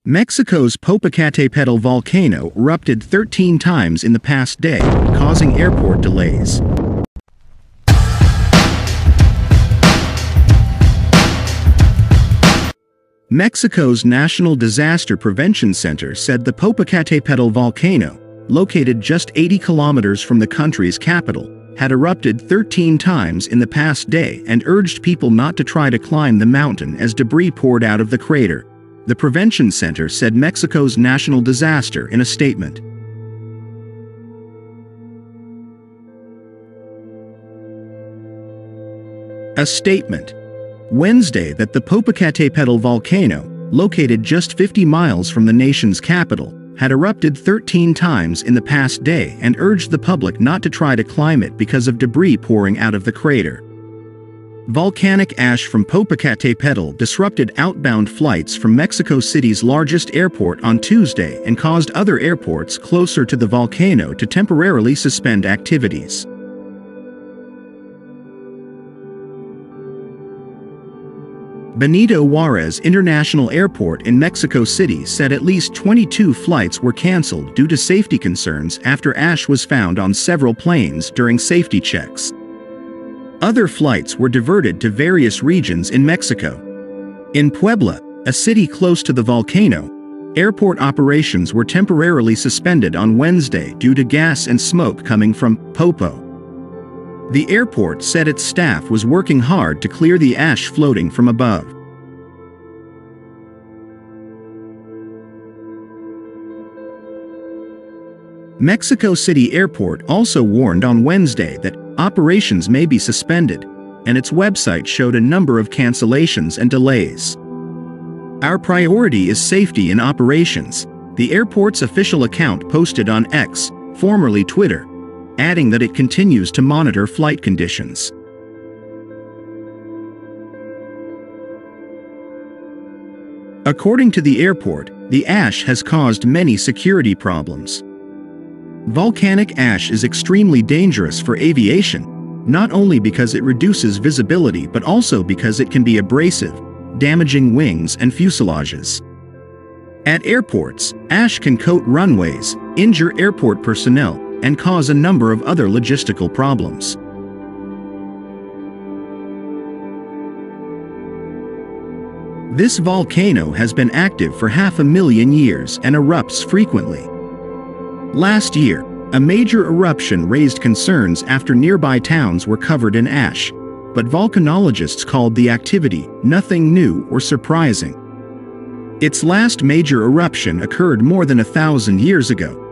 Mexico's Popocatépetl volcano erupted 13 times in the past day, causing airport delays. Mexico's National Disaster Prevention Center said the Popocatépetl volcano, located just 80 kilometers from the country's capital, had erupted 13 times in the past day and urged people not to try to climb the mountain as debris poured out of the crater. The Prevention Center said Mexico's national disaster in a statement. A statement. Wednesday that the Popocatépetl volcano, located just 50 miles from the nation's capital, had erupted 13 times in the past day and urged the public not to try to climb it because of debris pouring out of the crater. Volcanic ash from Popocatépetl disrupted outbound flights from Mexico City's largest airport on Tuesday and caused other airports closer to the volcano to temporarily suspend activities. Benito Juárez International Airport in Mexico City said at least 22 flights were canceled due to safety concerns after ash was found on several planes during safety checks. Other flights were diverted to various regions in Mexico. In Puebla, a city close to the volcano, airport operations were temporarily suspended on Wednesday due to gas and smoke coming from Popo. The airport said its staff was working hard to clear the ash floating from above. Mexico City Airport also warned on Wednesday that operations may be suspended, and its website showed a number of cancellations and delays. Our priority is safety in operations, the airport's official account posted on X, formerly Twitter, adding that it continues to monitor flight conditions. According to the airport, the ash has caused many security problems. Volcanic ash is extremely dangerous for aviation, not only because it reduces visibility but also because it can be abrasive, damaging wings and fuselages. At airports, ash can coat runways, injure airport personnel, and cause a number of other logistical problems. This volcano has been active for 500,000 years and erupts frequently. Last year, a major eruption raised concerns after nearby towns were covered in ash, but volcanologists called the activity nothing new or surprising. Its last major eruption occurred more than 1,000 years ago,